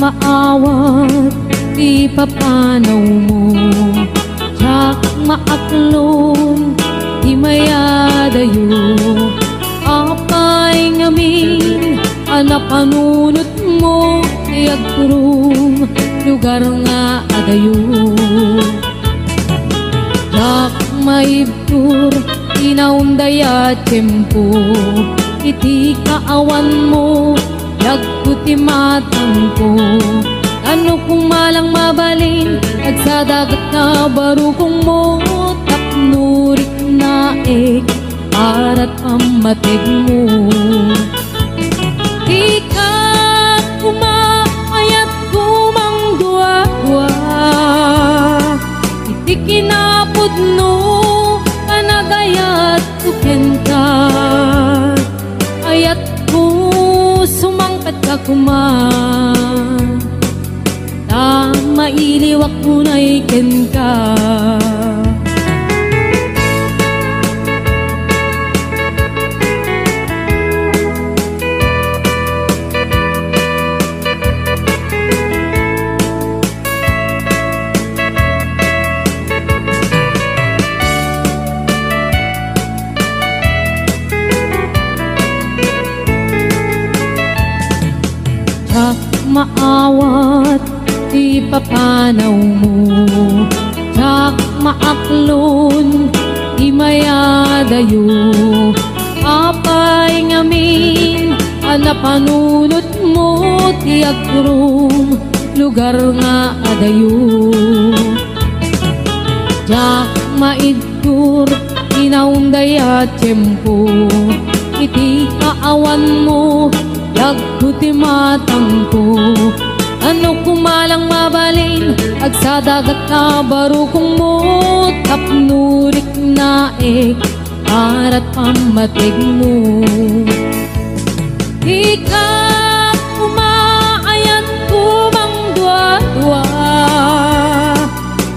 maawat di papanaw mo, tsak maaklon di mayadayo, apay ngamin anapanunot mo iagturong lugar nga adayo. Tsak maibtur inaundaya tempo, iti kaawan mo yagputi matang ko. Ano kung malang mabalin at sa dagat na barukong mo, tapnurik na para't pamatig mo. Di ka kumayat kumang dua-dua, iti kinapod no kanagayat tuken ka. Ayat ko sumangkat ka kuman, ta mailiwak mo na iken ka. Tsak maawat di papanaw mo, tsak maaklon di mayadayo, apay ngamin anapanunot mo ti agturong lugar nga adayo. Tsak maidtur inaundaya tempo, iti kaawan mo yagputi matang ko. Ano kumalang mabalin ag sa dagat na barukong mo, tapnurik na para't pamatig mo. Di ka kumaayat kumang dua-dua,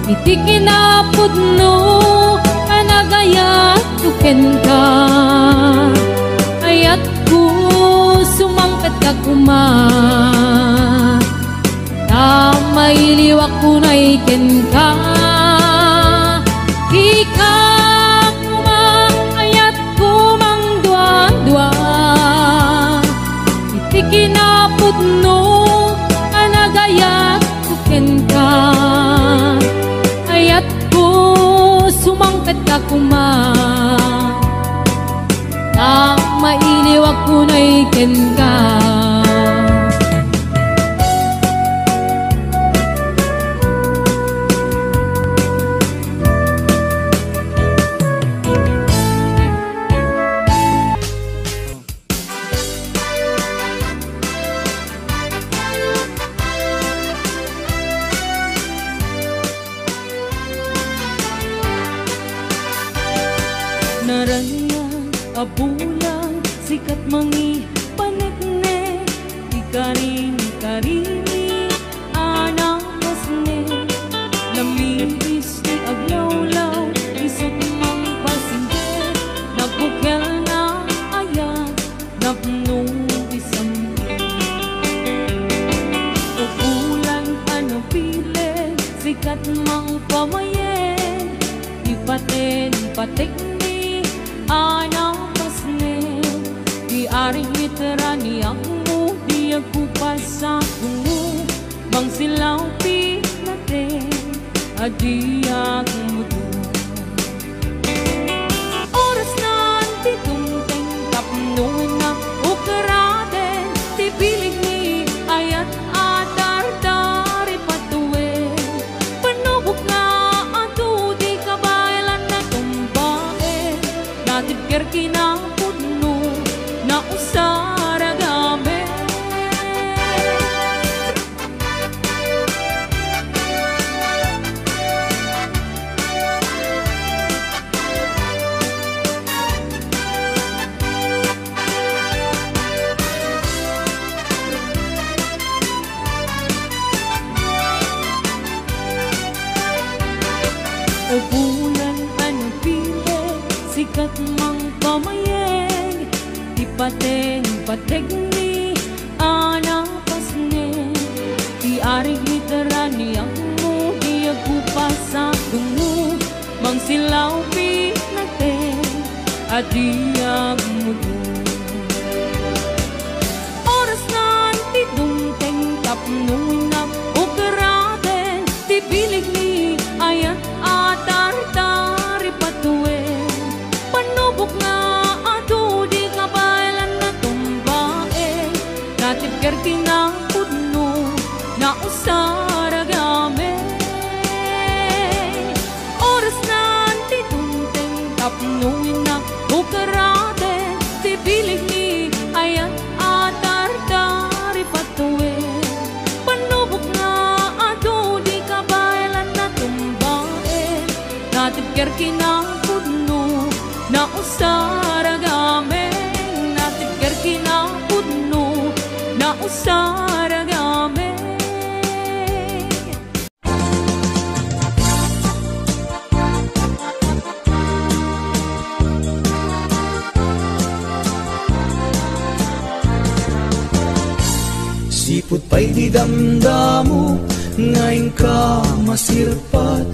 iti kinapod no kanagayat tuken ka. Ayat ko sumangkat ka kuman, ta mailiwak ko na iken ka. Di ka kumayat kumang dua-dua, iti kinapod no kanagayat tuken ka. Ayat ko sumangkat ka kuman, ta mailiwak ko na iken ka. Naraya abulan sikat mangi panekne, ikaring-karini anang kasne, lamibis ni aglawlaw isot mang pasinde, nagbukel na ayan napnong isamke. Abulan ano pile sikat mang pamayen, ipaten-patek anang pasne, di aring literani ako, di ako pasatungo, bang silaw pinate, adi ako mudo. Oras na titungteng tapnuin na ukaraden, di pilig ni ayat adar-dari patuwe, panubok na ato di kabaylan na tumbae, natibker kinapod no na usara game. O bulan ano pile sikat mang pamayeng, ipaten-pateg ni anang pasne, aring literani ang mo di agupasado mo mang silaw pinagten adiag mo doon oras na titungteng tapnoy na ukaraten tibilig ni ayan atar-tari patuwen panubok nga ato di kabalan na tumbae natipker kinapudno na usaragame oras na titungteng tapnoy na ukarate tibilig ni ayan atar-tari patuwen panubok nga ato di kabalan na tumbaen natipker kinapudno na usaragame natipker kinapudno na usaragame. Sipot pa'y di damdamo, ngayon ka masirpat.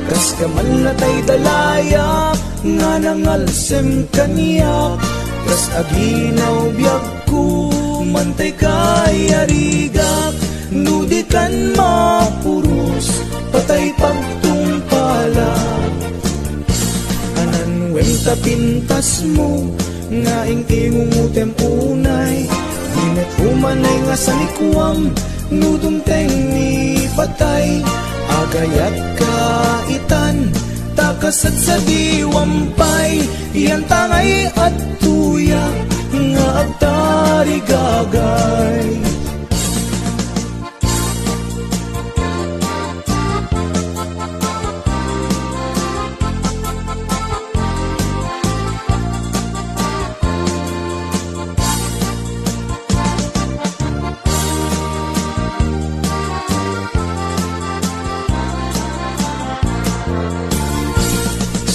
Kas ka man natay dalayap, nga nangalsem kaniyak. Kas aginaw biyag ko, mantay kay arigak. Nudikan mapuros, patay pagtungpala. Anan wenta pintas mo, nga ingumutem unay. Inat umanay nga sa likuam, nudumteng ni patay. Agayat kaitan, takasat sa diwampay. Yan tangay at tuyak, nga agtari gagay.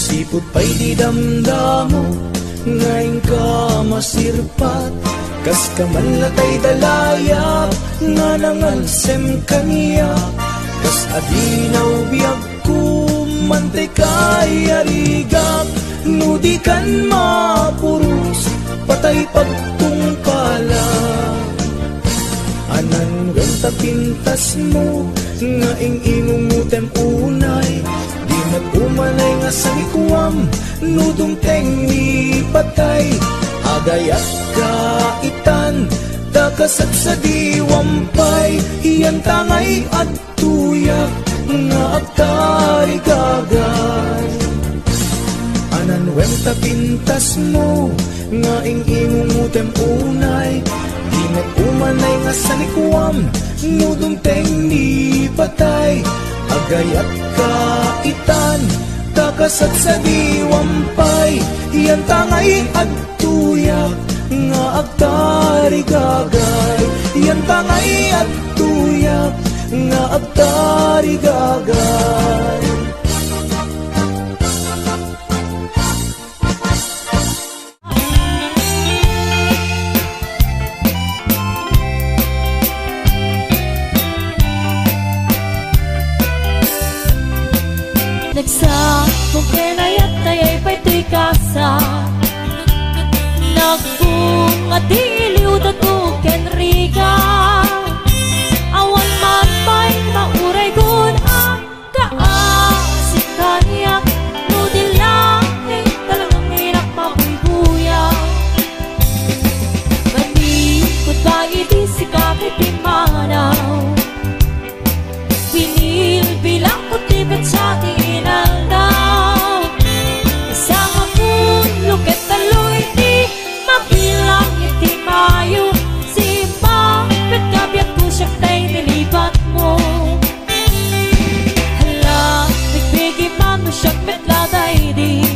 Sipot pa'y di damdamo, ngayon ka masirpat. Kas ka man latay dalayap, nga nangalsem kaniyak. Kas adinaw biyag ko, mantay kay arigak. Nudikan mapuros, patay pagtungkala. Anan ganta pintas mo, nga ingumutem unay. Nag-umanay nga sa likuam, nudumteng ni patay. Agayat kaitan, takasat sa diwampay. Iyan tangay at tuyak, nga agtari gagay. Anan wenta pintas mo, nga ingumutem unay. Di nag-umanay nga sa likuam, nudumteng ni patay. Agayat kaitan, takasat sa diwampay. Iyan tangay at tuyak, nga agtari gagay. Iyan tangay at tuyak, nga agtari gagay. Nagsakong kinayat taya'y pa'y kasa. Nagbunga diliw datuken riga. Awan man pa'y mauray kun ang kaasik kaniyak. Nudilahin talagang hinak mabuy-buyak. Manikot ba iti si kakay pimanaw. Binilbilang ko tibet sa tinaldaw. Isang akong luket taloy di mabilang iti mayo. Simba, bet kabiyak ko siyak tay nilibat mo. Hala, bigbigi man mo siyak bet laday di.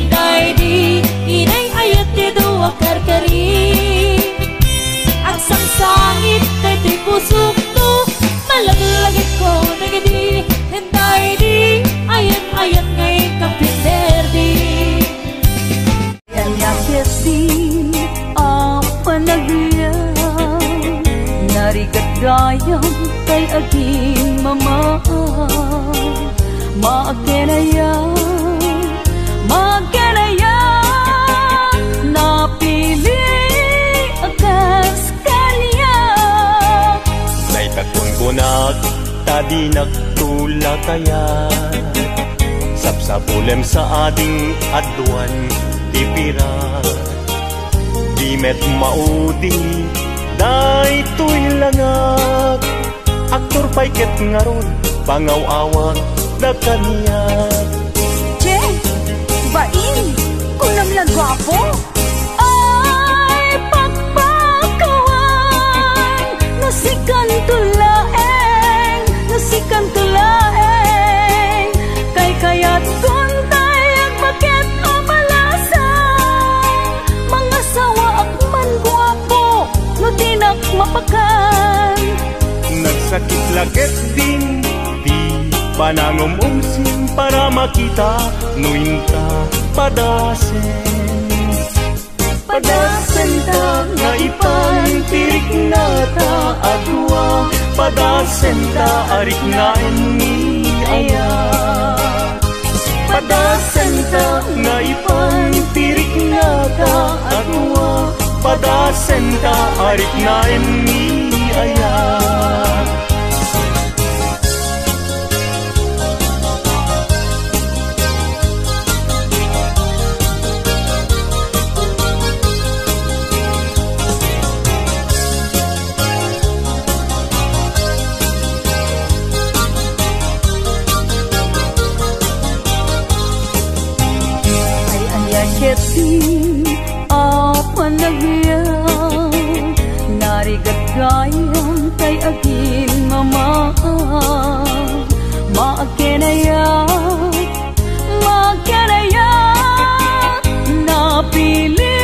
Day di, inay ayat di do akarkari. Ang sangsangit tay di pusok to. Malaglagit ko nagadi, henday di. Ayan ngay kapinder di. Kanyakit di ang panagyan, narigat gayang aking mama. Maagkenaya napili akas kanya. Naitakon ko tadi nagtula kaya sapsapulem sa ading adwan tipira. Di met maudi daytoy langak aktor payket ngaron pangaw-awag da kaniya. Che, bain, kunam lang gwapo. Ay, pagpakawan, nasikan tulaeng, kay kayat kuntay ang bakit amalasan. Mga sawa akman gwapo, no tinak mapakan. Nagsakit lagit din panangumumsim para makita nuinta padasen ta nga ipantirik na ta adwa padasen ta arik na ni aya padasen ta nga ipantirik na ta adwa padasen ta arik na ni aya. Keti apa nagyang narigat gayang kay aking mama. Maagkenaya napili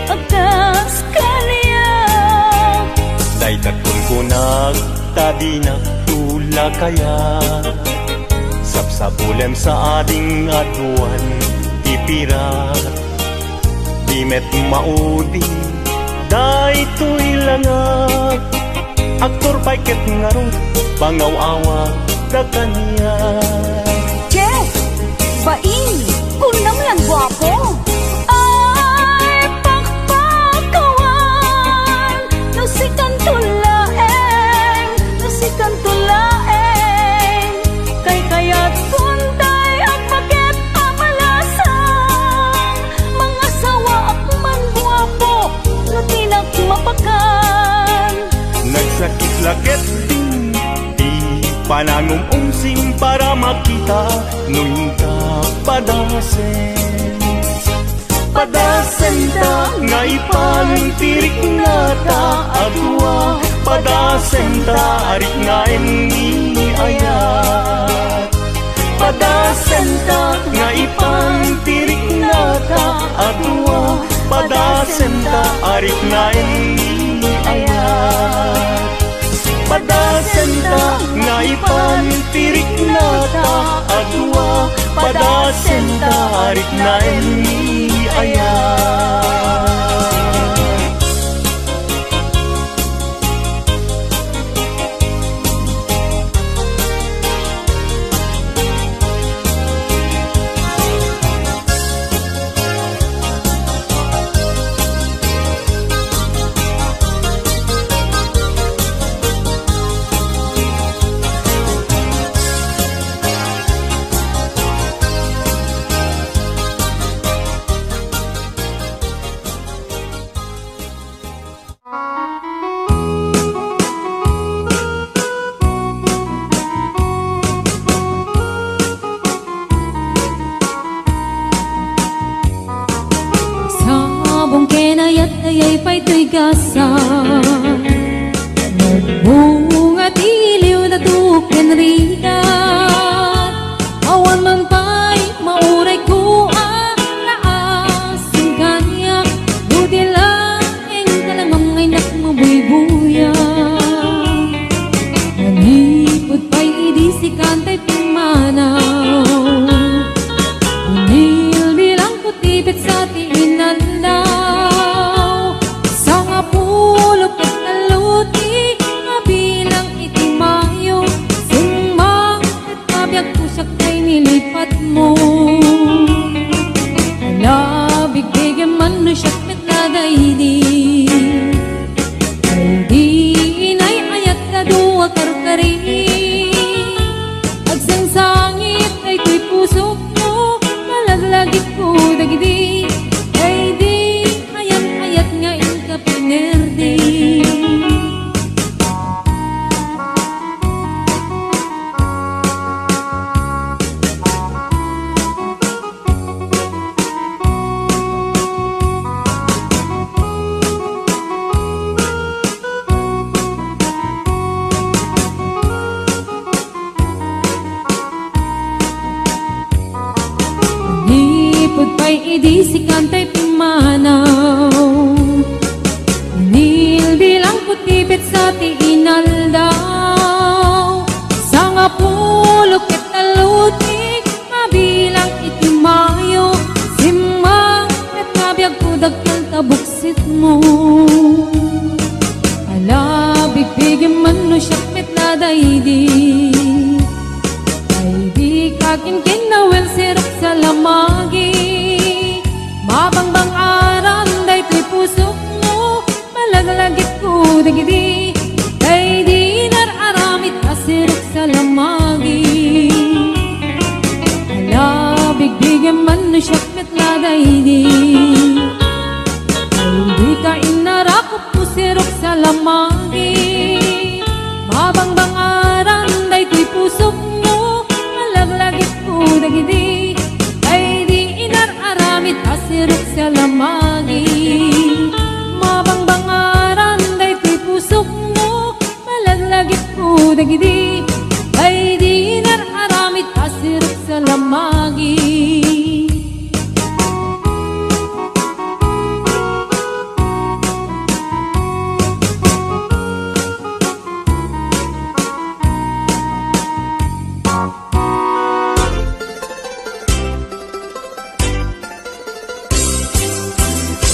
akas kaniya. Daytakon ko tadi nagtula kaya sapsapulem sa ading adwan tipira. Di met maudi daytoy langak aktor payket ngaron pangaw-awag da kaniya. Che, bain, kunam lang gwapo. Ay, pakpakawan, nasikan tulaeng, kay kayat kuntay ang bakit amalasan. Mga sawa akman gwapo, no tinak mapakan. Nagsakit lagit din di panangumumsim para makita nuinta padasen ta nga ipantirik na ta adwa padasen ta arik nga ni aya padasen ta nga ipantirik na ta adwa padasen ta arik nga ni aya padasen ta nga ipantirik na ta adwa padasen ta arik nga ni aya. Ayay pa'y gasa Nagbunga tiliw na duken rigat Awan man pa'y mauray ko naasing kanya Buti lang ang kalamang ay nakmabuy-buya Nanipod pa'y idisikan ta'y pimanaw Unil bilang kutipit sa tiinan na Pulo pagkaluti nga bilang itimang idi si kantay pimanaw. Nilbilang kutipit sa tiinal daw. Sa nga pulok ket talutik, mabilang itimayo. Simang ket nabiyag kudagkel tabuksit mo. Ala, bigbigyan man no siyak met ladaydi. Ay di kakin kinawel sirok sa lamagi. Mabangbang aran day tuy pusok mo. Malaglagit ko dagidi. Day di nararamit asirok sa lamagi. Ala, bigbigyan man no siyak met ladaydi. Ay di ka inarakop mo sirok sa lamagi. Mabangbang aran day tuy pusok mo. Malaglagit ko dagidi. Ay di inararamit asirok sa lamagi. Mabangbang aran day tuy pusok mo. Malaglagit ko dagidi. Ay di inararamit asirok sa lamagi.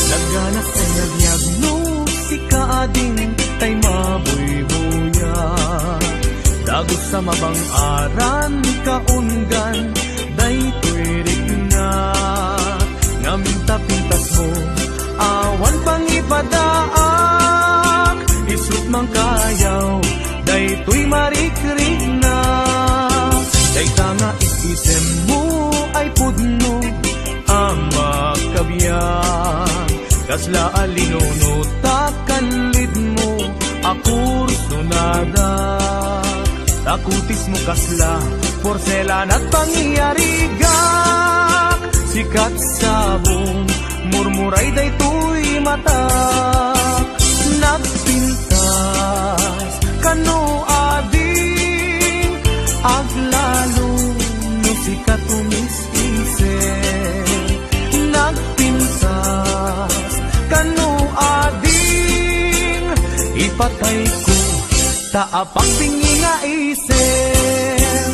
Nagganas ay nagyagno si kaading tay mabuy-buya. Dagos sa mabang aran kaunggan day tuwirik na. Ngaminta-pintas mo awan pang ipadaak. Isut mang kayaw day tuy marikrik na. Day tanga isisem mo ay pudno ang magkabiyang. Kasla alinono takanlid mo akur sunada. Takutis mo kasla porselan at pangyarigak. Sikat sabong murmuray day tuy mata. Nagpintas kano ading aglalo no sikat umis-ise. Nagpintas kano ading ipatay ko taapang bingi nga isem.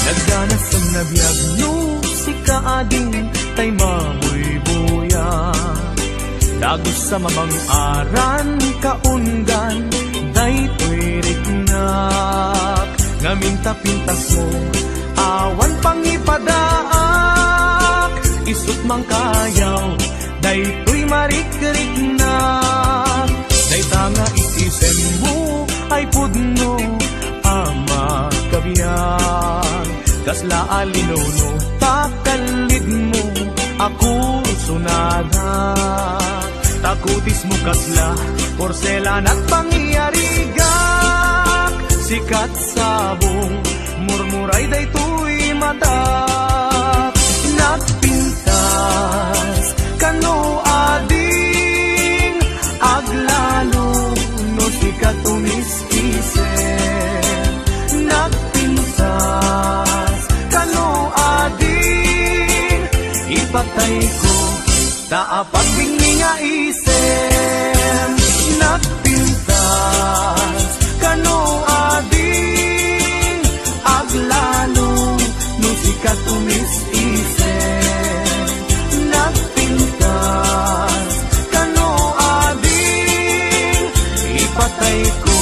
Nagganas ang nabiyag no si kaading tay mabuy-buya. Dagos sa mamang aran kaunggan day tuwirik nak. Ngaminta-pintas mo awan pang ipadaak. Isut mang kayaw day tuy marikrik na. Day tanga isisem mo ay pudno ama kabiyan. Kasla alinono takalid mo ako sunada. Takutis mo kasla porselan at pangyarigak. Sikat sabong murmuray day tuy mata. Nagpintas kano ading aglalo no sikat umis-ise. Nagpintas kano ading ipatay ko taapag bingi nga isem. Nagpintas kano ading aglalo no sikat umis-ise. Nagpintas kano ading ipatay ko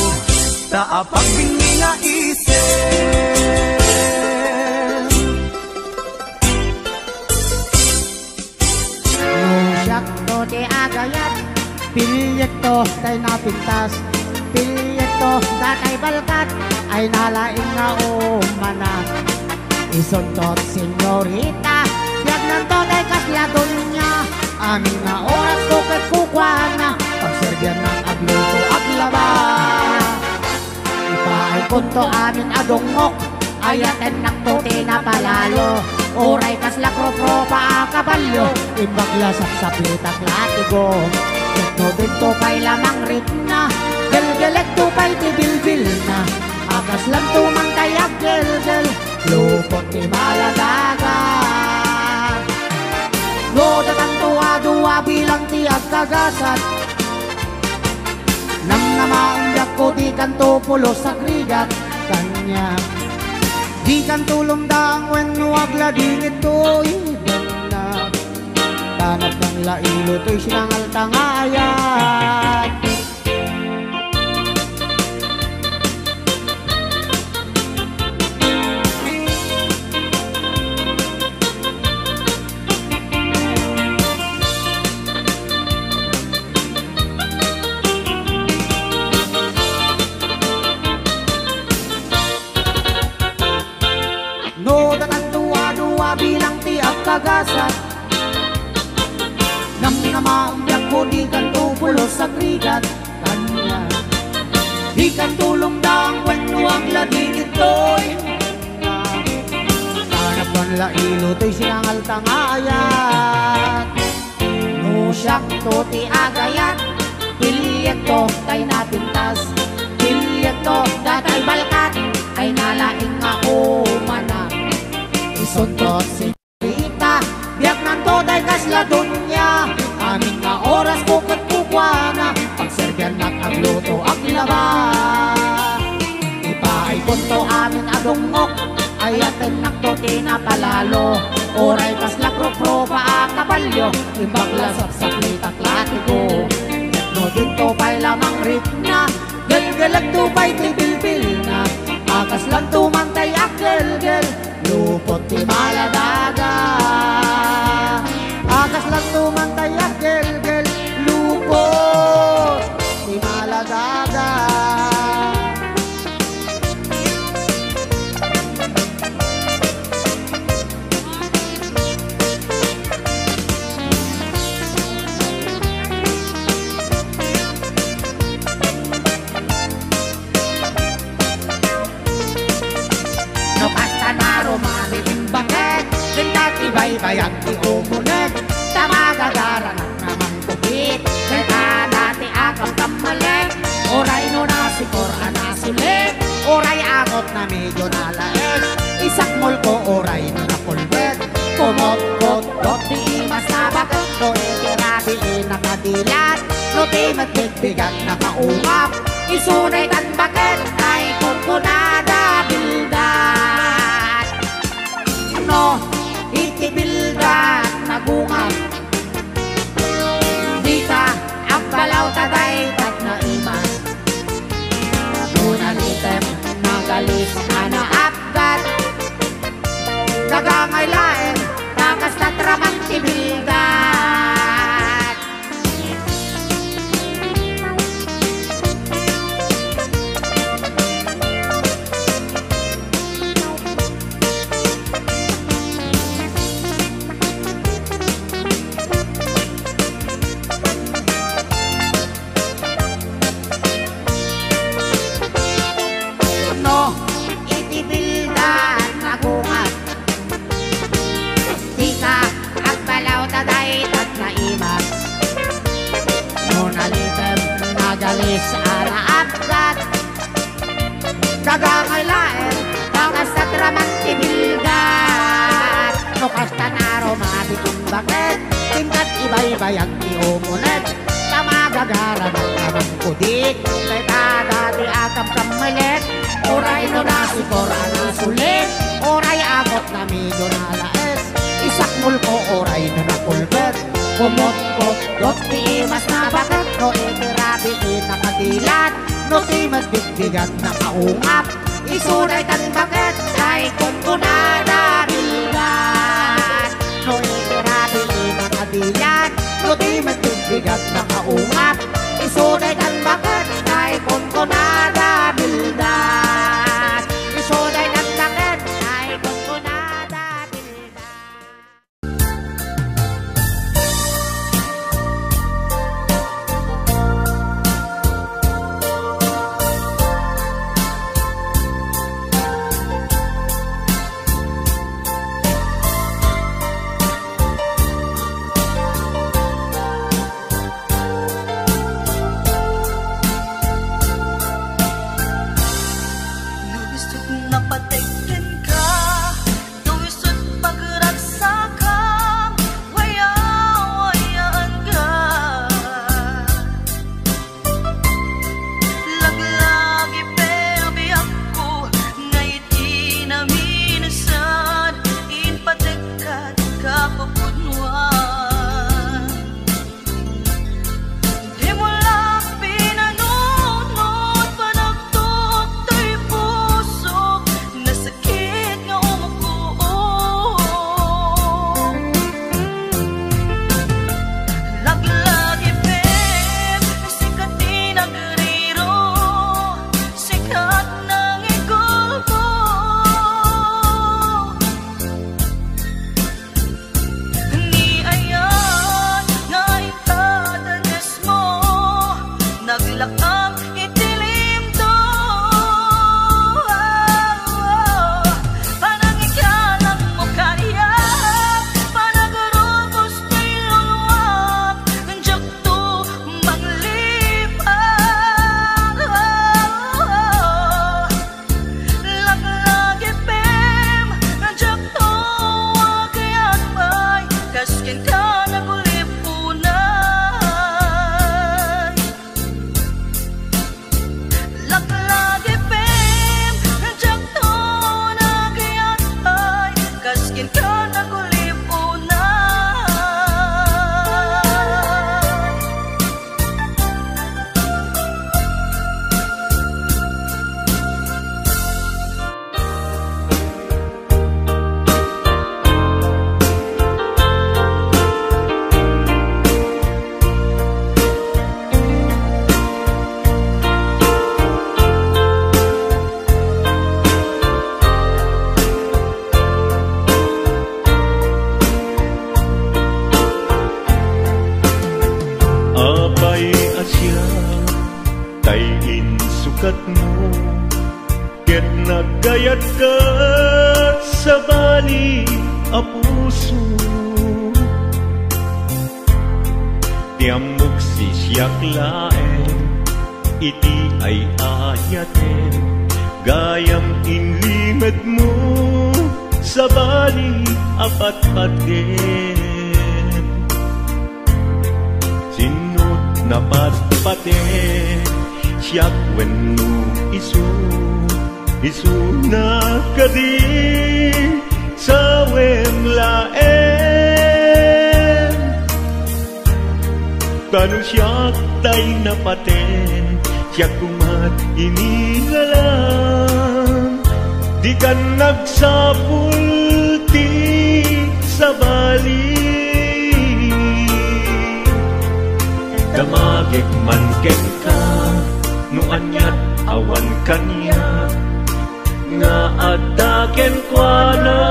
taapag bingi nga isem. Di agayat, pilyet to tay napintas. Pilyet to datay balkat, ay nalaing nga umanan. Isundot senyorita, biyag lang to tay kasladon niya. Amin nga oras ko kat kukwana, pagserbian ng agluto at laba. Ipaay punto amin adungok, ayaten naktuti na palalo. Oray kas lakro-pro pa kabalyo, imbaglasak sa plitak latigo. Ito dito pa'y lamang ritna, gelgelek to pa'y tibilbil na. Akas lang tumantay ag gel-gel, lupot ni maladagat. Lodatan tuwa-duwa bilang tiag kagasat. Nang namaangyak ko di kanto pulos sa krigat kanya. Di kan tulong daang wen wag lading ito'y na. Tanap ng lailo to'y sinangal tangayat. No, datang duwa-duwa bilang tiap kagasat. Nang namaumyak ko di kan tupulos sa krigat kanya. Di kan tulong daang wenwang lading ito'y tanap ng lailo to'y sinangal tangayat. No, siyak to ti agayat, pilyek to tay napintas. Pilyek to datay balkat, ay nalaing ako manak. Isuntot si Rita, biyak nanto day kasla dunya. Aming nga oras bukod kukwana, pagsergan agluto ang laba. Ipaay punto amin adungok, ayaten naktuti na palalo. Oray kas lakro-pro pa kabalyo, imbaglasak sa plitak latigo. No dito pa'y lamang ritna, gelgelag to pa'y tibilbil na. Akas lang tumantay ak gel-gel, lupot ti maladaga. Akas lang tumantay ak gel-gel, lupot ti maladaga. Ibay-bayag ti umunet, tamagagaran at namang kupit. Kaya dati akam kamalek, oray no nasikor anasulit. Oray akot na medyo nalaes, isakmol ko oray no napulbet. Kumot-kot-kot di mas nabagat, no itirabiin nakadilat. No di matbigbigat nakaungap, isunay tan bakit ay kukunada bildat. No, itibildat nagungap, di ka ang balaw taday tat na imas. Nunalitem nagalis na apgat, nagangay laeng takas na tramang tibildat. Nagalis ara apgat, kagangalaen takas sa tramang tibilgat. No kasta naro mabitong bakit, tingkat ibay-bayag ti umunet. Tamagagaran at namang kudik, kay dati akam kamalit. Oray no nasikor anasulit, oray akot na medyo nalaes. Isakmul ko oray no napulbet. Kumot-kot-kot ti mas nabagat, no itirabiin nakadilat. No ti magbigbigat nakaungap, isunay tan bakit ay kunkunada bilgat. No itirabiin nakadilat, no ti magbigbigat nakaungap, isunay tan bakit ay kunkunada bilgat. Isunay tan bakit ay kunkunada bilgat. gayat ka sa bali a puso. Tiamok si siyak laen, iti ay ayaten, gayam inlimed mo sa bali apat-paten. Sinut na pat-paten, siyak wenno isu na kadi sa wemlaen. Kanu siyak tay napaten, siyak kumat inigalang, di kan nagsapulti sa bali. Damagek man ken ka, no anyat awan kanya, nga ataken kwa na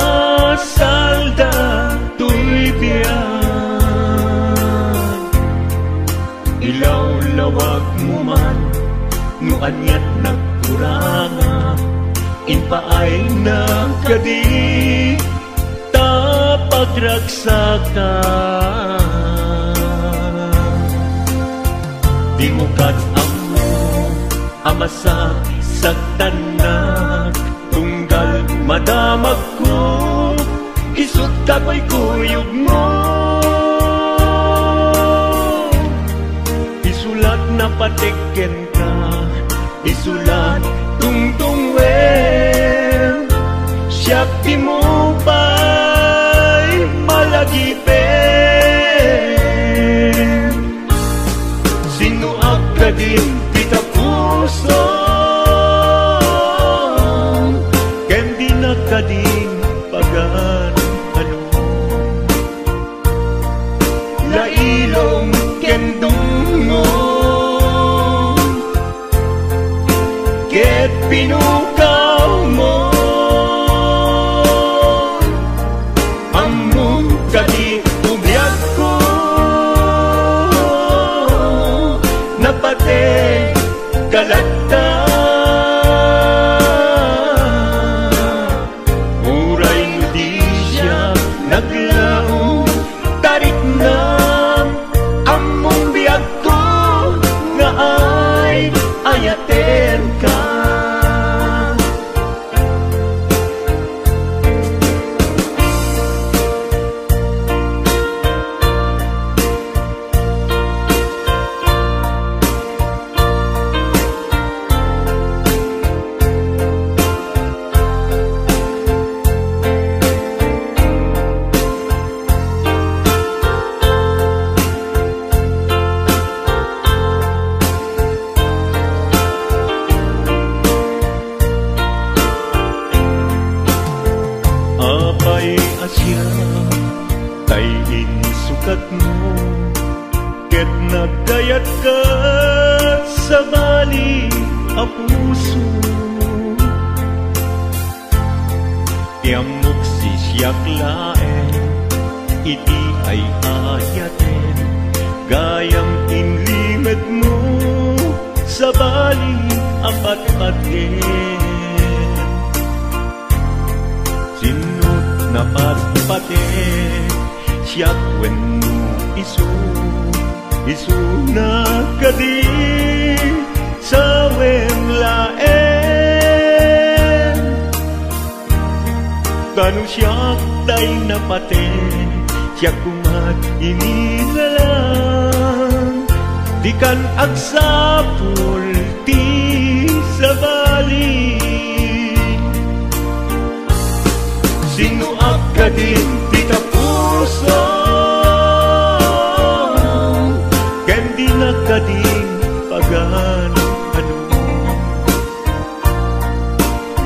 salda tuy biyan. Ilaw-lawag mo man, no anyat nagkuranga, inpaay na kadi tapagragsakan. Di mo kat-amo amasa sagtanak, tunggal madamag ko, isut kako'y kuyog mo. Isulat na patiken ka, isulat tungtungwen, siyak di mo pa'y malagipen. Sinuak ka din kita puso, kendi na ka din pagan ano. Lailong kendungo, ket pinukaw mo, among kadi ubiyag ko, napate kalagta. Uray mo di siya naglaong, tarik na among biyag ko, nga ay ayaten ka. Apay asya, tayin sukat mo, ket nagkayat ka sa bali a puso. Tiamok si siyak laen, iti ay ayaten, gayam inlimed mo sa bali apat-paten. Sinut na pat-paten, siyak wenno isu na kadi sa wemlaen. Kanu siyak tay napaten, siyak kumat inigalang, di kan agsapul ti sa bali. Sinuak ka din tika puso, kendi na ka din pagan ano.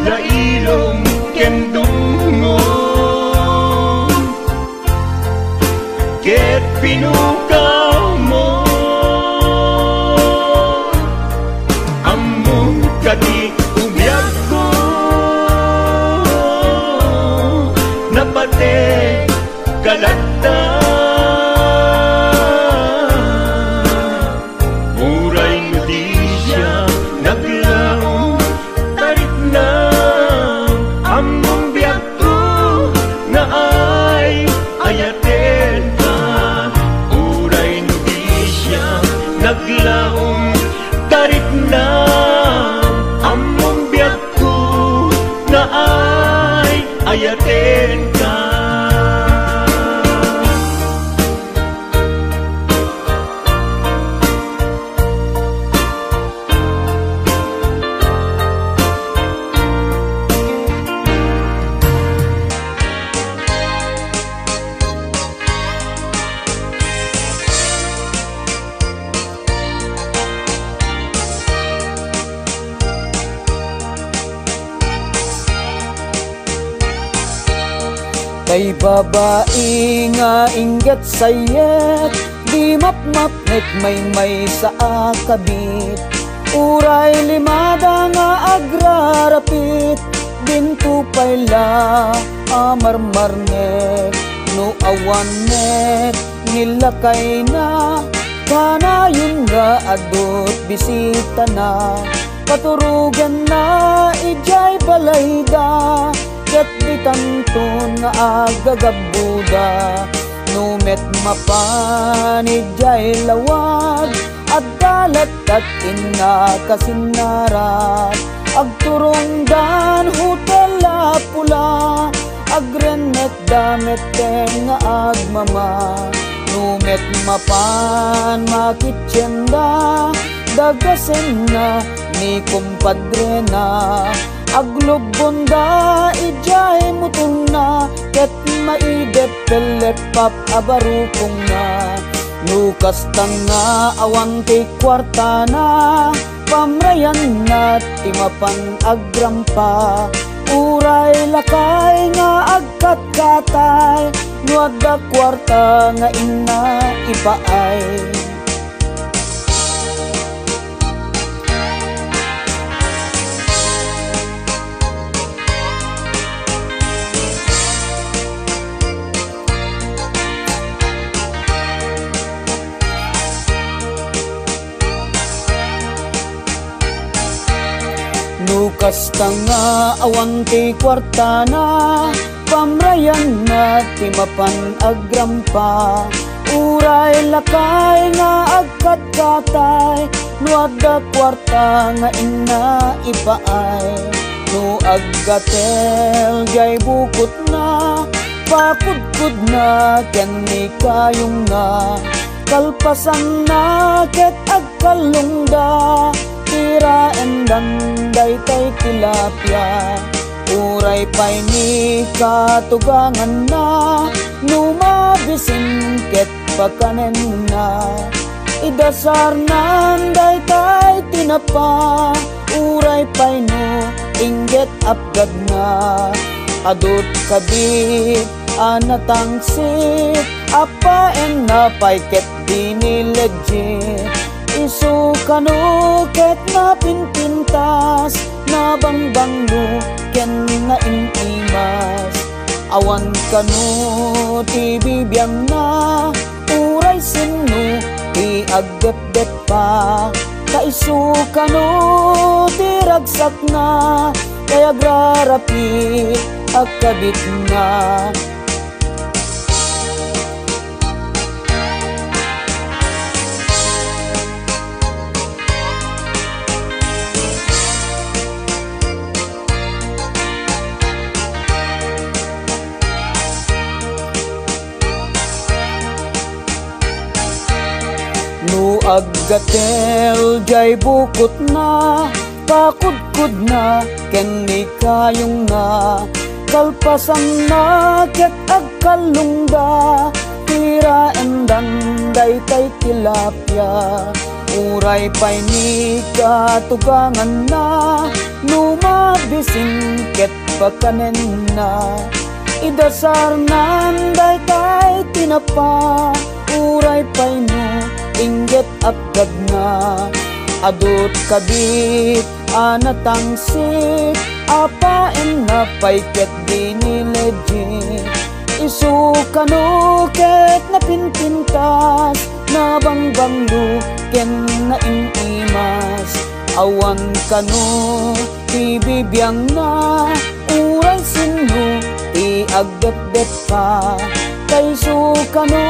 Lailong kendungo, ket pinukaw mo, among kadi ubiyag ko, napate kalagta. Uray mo di siya naglaong, tarik na inggaten ka. Kay babae nga ingat sayet, di mapmapnek may sa akabit. Uray limada nga agrarapit, bintupay la amarmarnek. No awanek nilakay na, kanayon nga adot bisita na. Paturugan na ijay balayda, ket bitanton nga agagabuda. Numet mapanidjay lawag, agdalat at inakasinarat. Agturongdan hotel la pula, agrenet damet nga agmama. Numet mapan makitsenda, dagasen na ni kumpadre na. Aglubonda ijay mutong na, ket maidep pelepap abarupong na. Lukas tanga awan ti kwarta na, pamrayan na timapan agrampa. Uray lakay nga agkat-katay, nuadda kwarta nga ina ipaay. Lukas tanga awan ti kwarta na, pamrayan na timapan agrampa. Uray lakay nga agkat-katay, nuadda kwarta nga ina ipaay. No aggatel jay bukot na, pakudkud na ken ni kayong na. Kalpasan na ket agkalungda, tira endan daytay tilapia. Uray pay ni katugangan na, numabisin ket pakanen na. Idasar nan daytay tinapa, uray pay no inget apgad na. Adot kabit anatangsit, apaen na pay ket dinilegit. Isu kanu ket na pinpintas, na bangbangno ken na inimas. Awan kanu ti bibiyang na, uray sinu ti agdep-dep pa. Kaisu kanu ti ragsak na, kaya agrarapit agkabit na. No aggatel jay bukot na, pakudkud na ken ni kayong na. Kalpasan na ket agkalungda, tira endan daytay tilapia. Uray pay ni katugangan na, numabisin ket pakanen na. Idasar nan daytay tinapa, uray pay no inget apgad na. Adot kabit anatangsit, apaen na pay ket dinilegit. Isu kanu ket na pinpintas, na bangbanglo ken na inimas. Awan kanu ti bibiyang na, uray sinu ti agdep-dep pa. Kaisu kanu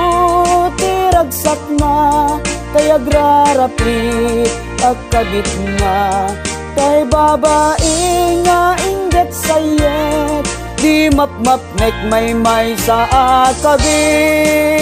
ti ragsak na, kay agrarapit agkabit na. Kay babae nga inget sayet, di mapmap may sa akabit.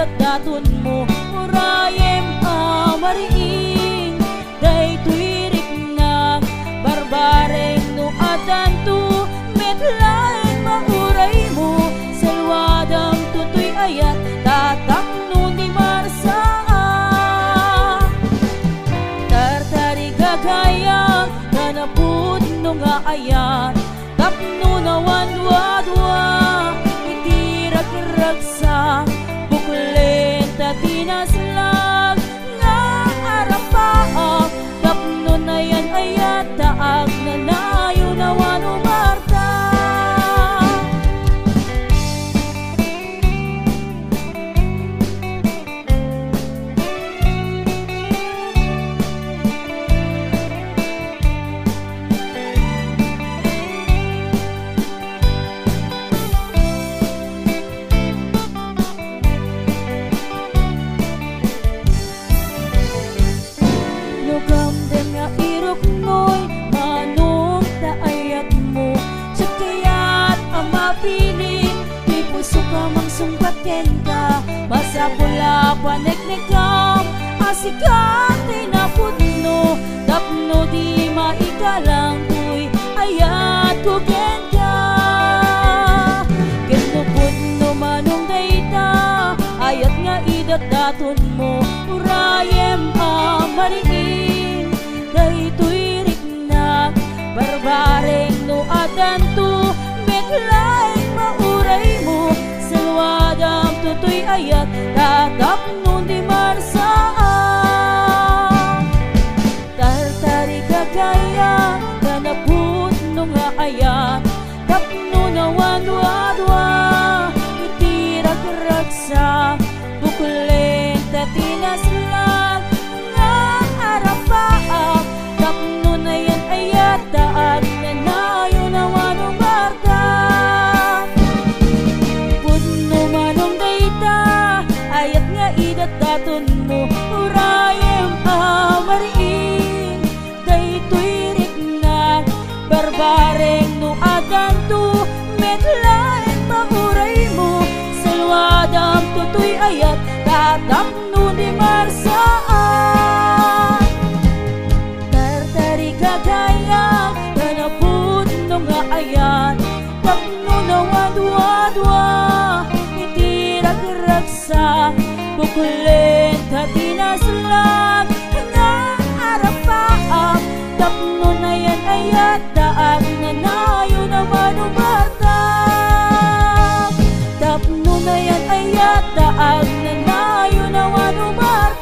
Daton mo urayem amariing day tuirik na barbareng no adanto metlaeng mauray mo salwadang tutoy ayat tatak no di marsaa tartari gagayang nanapud no nga ayat tapno nawan wadwa hindi ragsa lenta tinaslag nga arapaak tapno na yan ayat taag na layo na wanumarta paneknekam asikati na pudno tapno di maikalang tuy ayat ko genda kendo pudno manong dayta ayat nga idat daton mo urayem amariin daytoy riknak barbareng no adanto metlaing mauray mo salwadam tutoy ayat tatap nun di marsaan tartari kagaya kanaput no nga ayat tapno na wadwadwa itira karaksa bukulen tatinaslag nga arapaap tapno na yan ayat daag na nayo na wanong barda pudno manong dayta ayat nga idat daton mo urayem amariin daytoy riknak barbareng no adanto metlaeng mauray mo salwadam tutoy ayat tatap no di marsaan tartari kagayang kanaput no nga ayat tapno na wadwadwa itira karaksa bukulen tatinaslag nga arapaap tapno na yan ayat daag na nayo na manubartak tapno na yan ayat daag na nayo na manubartak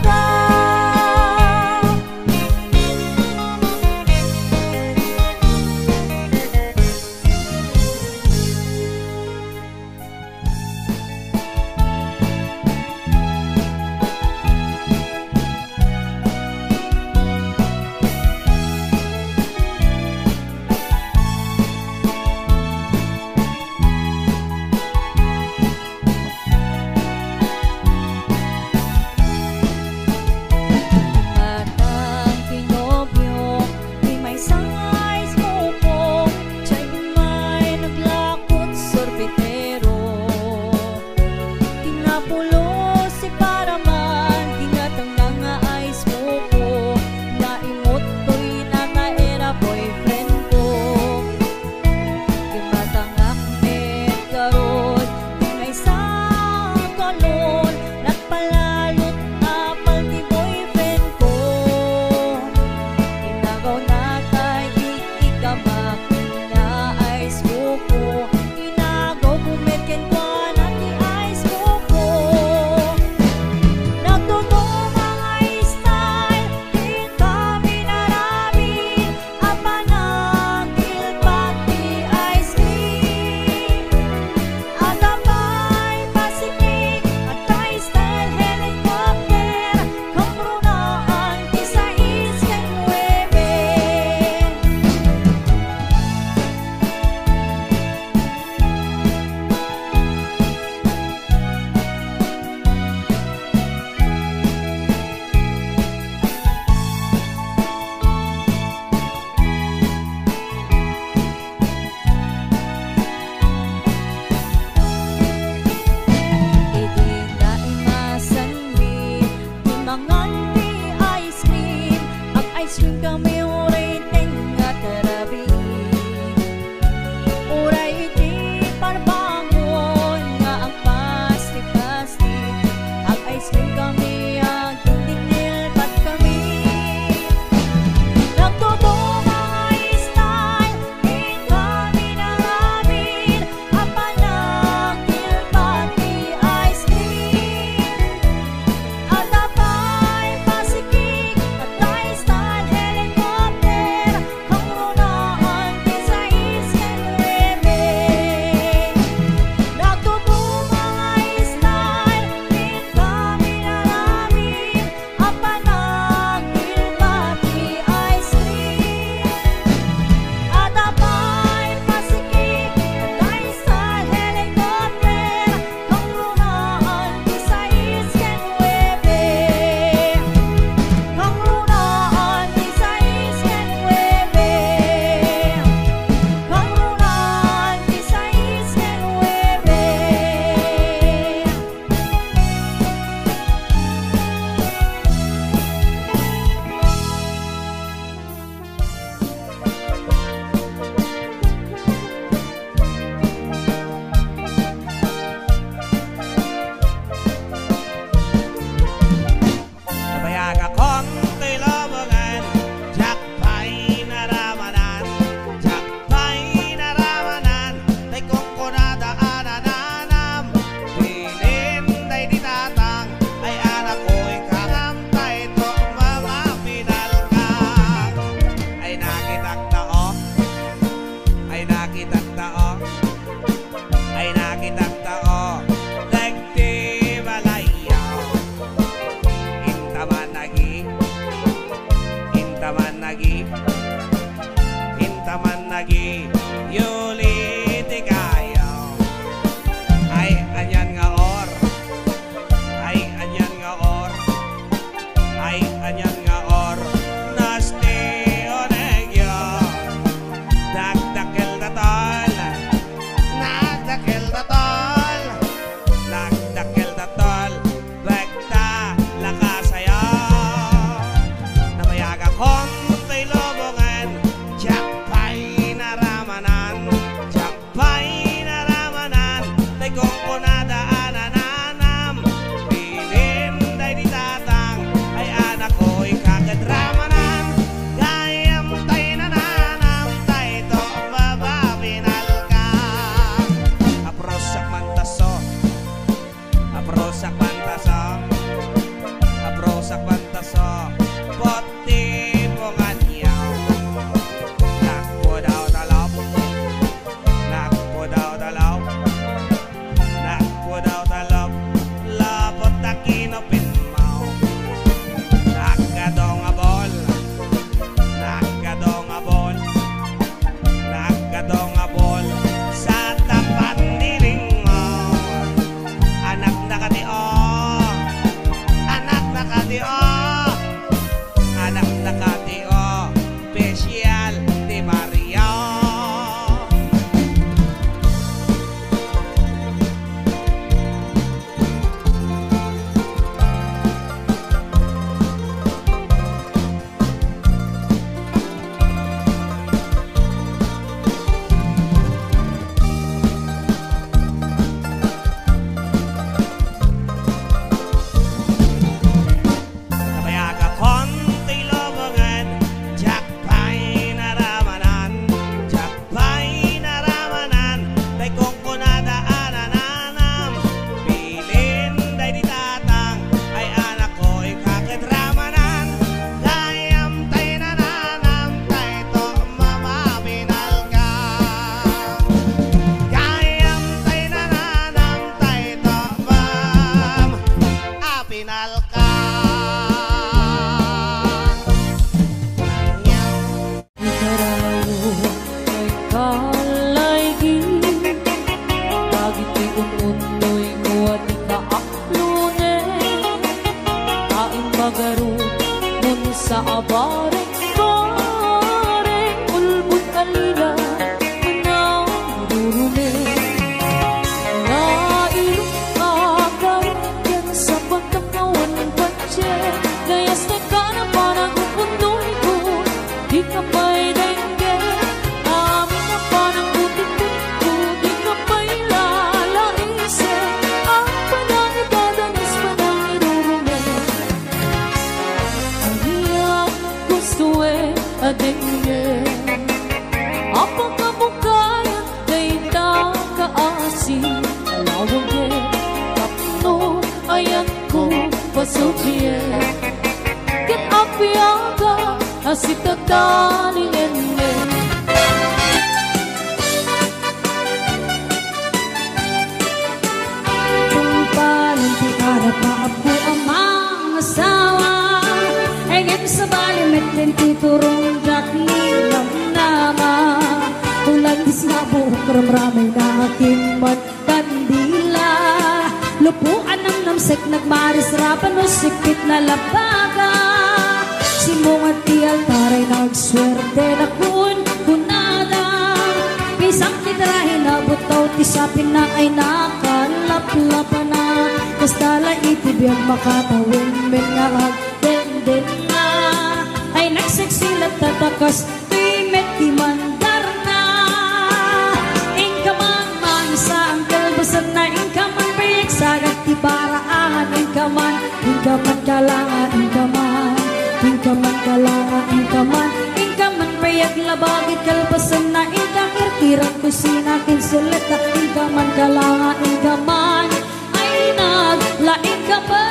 pinal ka. Ikarawo ay kalaygin, dagiti umunoy ko at ikaaklunin, kain magarot nun sa abareng bareng, ulbut alila manaw durunin. Nailong agaw yan sa pagkakawan ng patse, gayas na ka na parang umunoy ko, di ka may dengge, amin na parang butik-butik ko, di ka may lalaise, ang panangipadanas panangirurumi. Ang iyang gusto adenge, apang kamukayan kay takaasin, alawag tapno ayan ko pasubye, ket apiaga asitataning enne. Kung palang di para pa po ang mga asawa, ay ngayon sa balimet din titurong Jacqueline ng nama. Kung landis nga buhok ramramay na aking magkandila, lupuan ng namsek nagmaris rapan o sikit na labaga. Simong at di altaray nagswerte na kunada, pisang titrahin na butaw tisapin na ay nakalaplapa na, kastala itibiyag makatawin men nga agdenden na, ay nagseksilat tatakas tuimet di mandar na. Ingkaman man sa ang kalbasan na, ingkaman payag sagat di baraan, ingkaman kalangan, ingkaman kalangan, ingkaman payag labagit kalbasan na, ingkang irtirang kusina kinsuleta, ingkaman kalangan, ingkaman ay naglaing ka ba?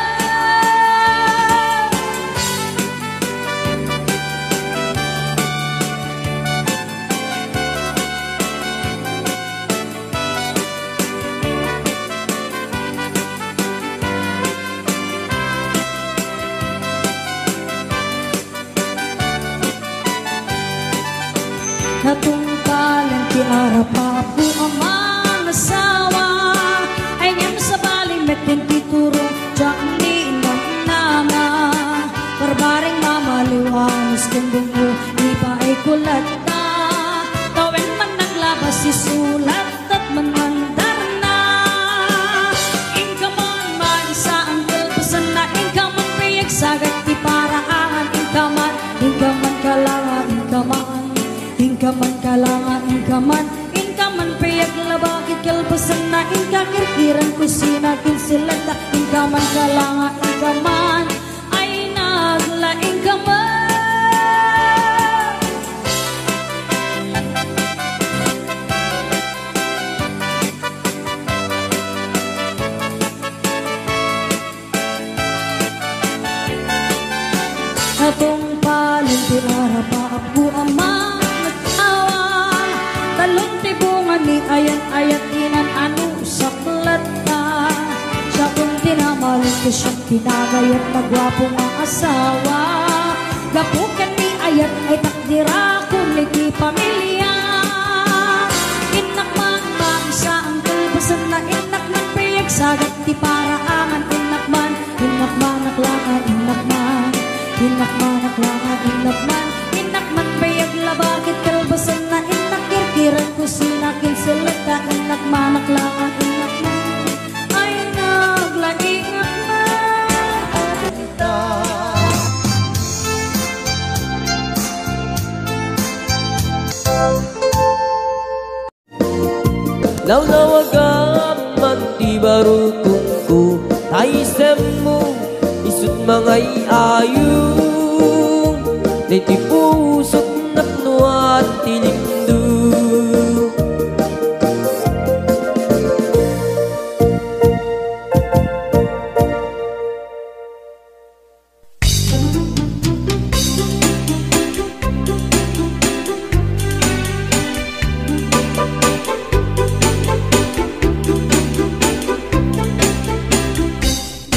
Natungkalan ti arapa po ang mga asawa, ay ngem sa balimet din tituro jak ni inang nama. Barbaring mamaliwanis kundong mo di pa ay kulat na, tawen man naglabas si sulat at manandar na. Ingkaman man sa ang kalpasan na, ingkaman payag sagat ti paraan, ingkaman kalangan, ingkaman kalangan, ingkaman payag labagit kalbasan na, ingkakirkiran kusina kinsilata, ingkaman kalangan, ingkaman ay naglaing ka man. Atong palong ti arapa po ang mga tawa, talong ti bunga ni ayan inan ano saklat na, siya kung tinamaling ko siyang tinagayat na gwapong ang asawa. Gapukan ni ayat ay takdira kung ligi pamilya, inakman sa ang kalbasan na, inakman payag sagat ti paraangan, inakman aklangan, inakman payag labagit kalbasan na, inakirkiran kusina kinsilata, inakman aklangan, ay naglaing Lawlawagan man di barukungku, taisemu isut mangay ayung, niti pusok naknuat tilindu.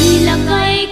Ilagay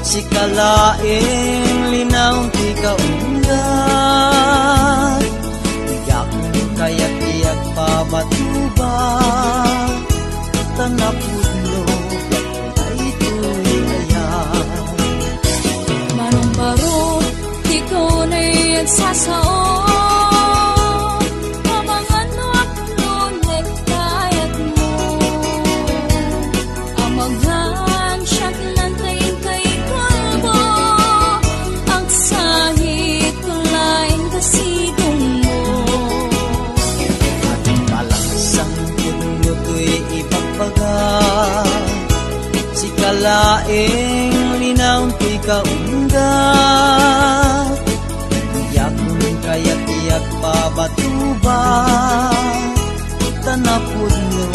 si kalaing linaw ti kaunggat, yak kayak iyak pabatuba, tanapudlo ay tuyayan. Manong baro, di ko na'y nagsasao, mamangan no ako nagkayat mo, amaghan siya't lantayin kay kalbo, ang sahit ko lain kasidong mo. At palasang puno to'y ipagpaga, si kalaing linaw ti kaunggat, iyak kaya't iyak pabatuba, tanapudlo